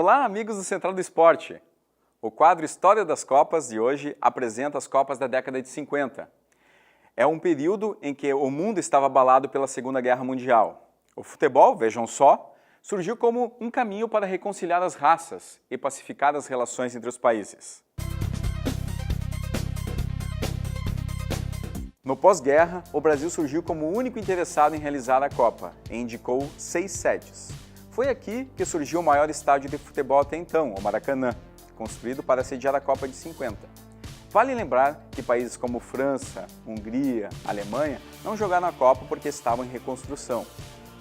Olá, amigos do Central do Esporte! O quadro História das Copas de hoje apresenta as Copas da década de 50. É um período em que o mundo estava abalado pela Segunda Guerra Mundial. O futebol, vejam só, surgiu como um caminho para reconciliar as raças e pacificar as relações entre os países. No pós-guerra, o Brasil surgiu como o único interessado em realizar a Copa e indicou 6 sedes. Foi aqui que surgiu o maior estádio de futebol até então, o Maracanã, construído para sediar a Copa de 50. Vale lembrar que países como França, Hungria, Alemanha não jogaram a Copa porque estavam em reconstrução.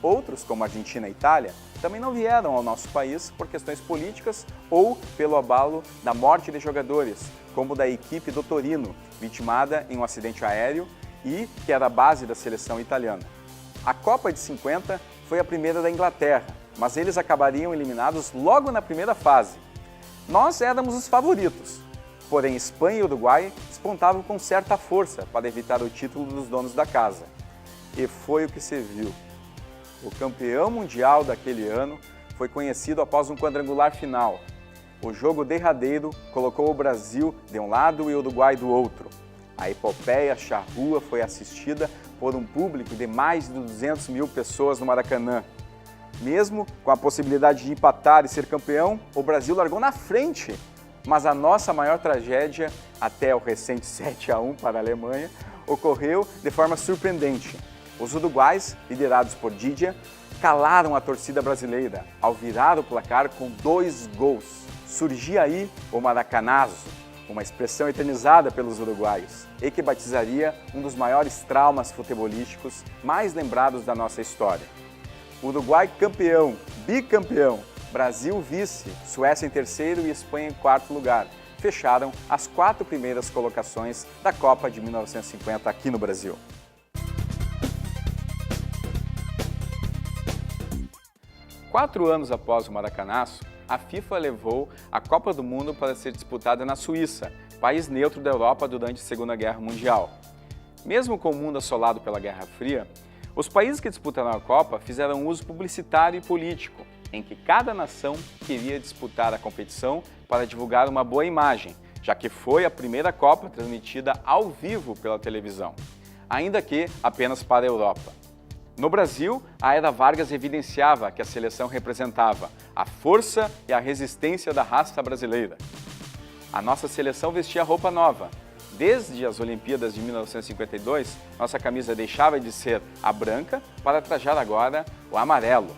Outros, como Argentina e Itália, também não vieram ao nosso país por questões políticas ou pelo abalo da morte de jogadores, como da equipe do Torino, vitimada em um acidente aéreo e que era a base da seleção italiana. A Copa de 50 foi a primeira da Inglaterra, mas eles acabariam eliminados logo na primeira fase. Nós éramos os favoritos, porém Espanha e Uruguai despontavam com certa força para evitar o título dos donos da casa. E foi o que se viu. O campeão mundial daquele ano foi conhecido após um quadrangular final. O jogo derradeiro colocou o Brasil de um lado e o Uruguai do outro. A epopeia charrua foi assistida por um público de mais de 200 mil pessoas no Maracanã. Mesmo com a possibilidade de empatar e ser campeão, o Brasil largou na frente. Mas a nossa maior tragédia, até o recente 7-1 para a Alemanha, ocorreu de forma surpreendente. Os uruguais, liderados por Didier, calaram a torcida brasileira ao virar o placar com 2 gols. Surgia aí o Maracanazo, uma expressão eternizada pelos uruguaios e que batizaria um dos maiores traumas futebolísticos mais lembrados da nossa história. Uruguai campeão, bicampeão, Brasil vice, Suécia em terceiro e Espanha em quarto lugar. Fecharam as 4 primeiras colocações da Copa de 1950 aqui no Brasil. Quatro anos após o Maracanaço, a FIFA levou a Copa do Mundo para ser disputada na Suíça, país neutro da Europa durante a Segunda Guerra Mundial. Mesmo com o mundo assolado pela Guerra Fria, os países que disputaram a Copa fizeram uso publicitário e político, em que cada nação queria disputar a competição para divulgar uma boa imagem, já que foi a primeira Copa transmitida ao vivo pela televisão, ainda que apenas para a Europa. No Brasil, a era Vargas evidenciava que a seleção representava a força e a resistência da raça brasileira. A nossa seleção vestia roupa nova. Desde as Olimpíadas de 1952, nossa camisa deixava de ser a branca para trajar agora o amarelo.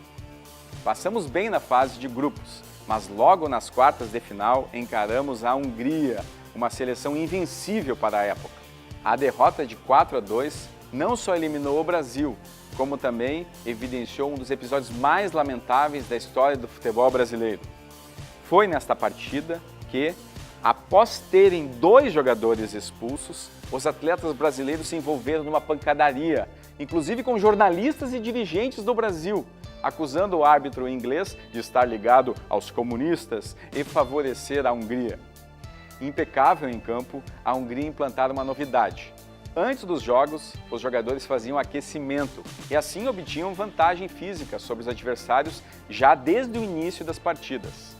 Passamos bem na fase de grupos, mas logo nas quartas de final encaramos a Hungria, uma seleção invencível para a época. A derrota de 4-2 não só eliminou o Brasil, como também evidenciou um dos episódios mais lamentáveis da história do futebol brasileiro. Foi nesta partida que, após terem 2 jogadores expulsos, os atletas brasileiros se envolveram numa pancadaria, inclusive com jornalistas e dirigentes do Brasil, acusando o árbitro inglês de estar ligado aos comunistas e favorecer a Hungria. Impecável em campo, a Hungria implantara uma novidade. Antes dos jogos, os jogadores faziam aquecimento e assim obtinham vantagem física sobre os adversários já desde o início das partidas.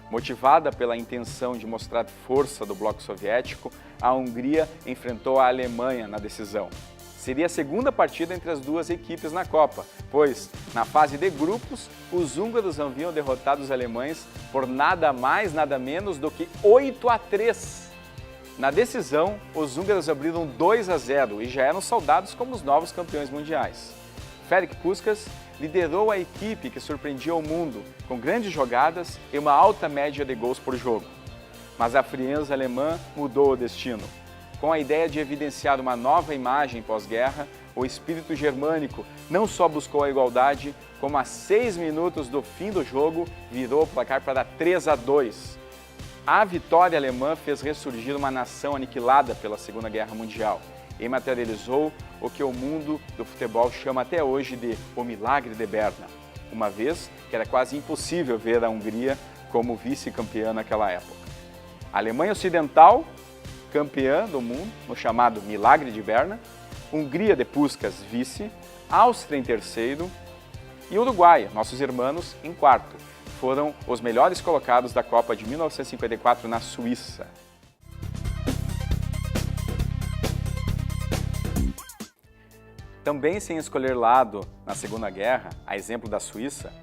Motivada pela intenção de mostrar força do bloco soviético, a Hungria enfrentou a Alemanha na decisão. Seria a segunda partida entre as duas equipes na Copa, pois, na fase de grupos, os húngaros haviam derrotado os alemães por nada mais, nada menos do que 8-3. Na decisão, os húngaros abriram 2-0 e já eram saudados como os novos campeões mundiais. Ferenc Puskás liderou a equipe que surpreendia o mundo, com grandes jogadas e uma alta média de gols por jogo. Mas a frieza alemã mudou o destino. Com a ideia de evidenciar uma nova imagem pós-guerra, o espírito germânico não só buscou a igualdade, como a 6 minutos do fim do jogo, virou o placar para 3-2. A vitória alemã fez ressurgir uma nação aniquilada pela Segunda Guerra Mundial e materializou o que o mundo do futebol chama até hoje de o milagre de Berna, uma vez que era quase impossível ver a Hungria como vice-campeã naquela época. A Alemanha Ocidental, campeã do mundo, no chamado milagre de Berna, Hungria de Puskás, vice, Áustria em terceiro e Uruguai, nossos irmãos, em quarto. foram os melhores colocados da Copa de 1954 na Suíça. Também sem escolher lado na Segunda Guerra, a exemplo da Suíça,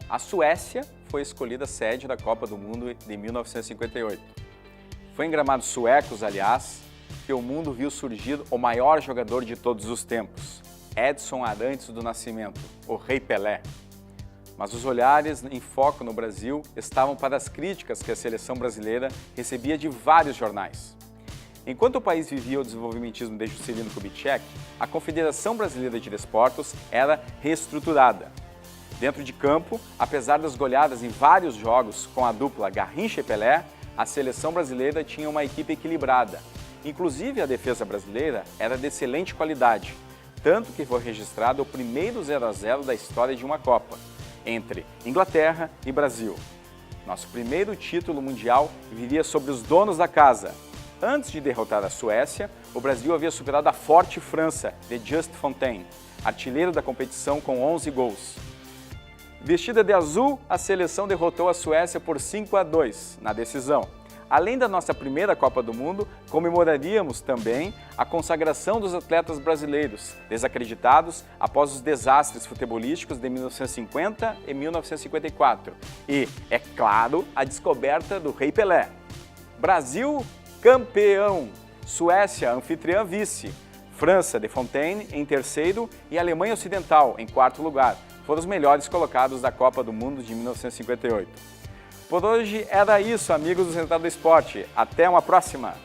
a Suécia foi escolhida sede da Copa do Mundo de 1958. Foi em gramados suecos, aliás, que o mundo viu surgir o maior jogador de todos os tempos, Edson Arantes do Nascimento, o Rei Pelé. Mas os olhares em foco no Brasil estavam para as críticas que a seleção brasileira recebia de vários jornais. Enquanto o país vivia o desenvolvimentismo de Juscelino Kubitschek, a Confederação Brasileira de Desportos era reestruturada. Dentro de campo, apesar das goleadas em vários jogos com a dupla Garrincha e Pelé, a seleção brasileira tinha uma equipe equilibrada. Inclusive, a defesa brasileira era de excelente qualidade, tanto que foi registrado o primeiro 0-0 da história de uma Copa, entre Inglaterra e Brasil. Nosso primeiro título mundial viria sobre os donos da casa. Antes de derrotar a Suécia, o Brasil havia superado a forte França, de Just Fontaine, artilheiro da competição com 11 gols. Vestida de azul, a seleção derrotou a Suécia por 5-2 na decisão. Além da nossa primeira Copa do Mundo, comemoraríamos também a consagração dos atletas brasileiros, desacreditados após os desastres futebolísticos de 1950 e 1954. E, é claro, a descoberta do Rei Pelé. Brasil campeão, Suécia anfitriã vice, França de Fontaine em terceiro e Alemanha Ocidental em quarto lugar. Foram os melhores colocados da Copa do Mundo de 1958. Por hoje era isso, amigos do Central do Esporte. Até uma próxima!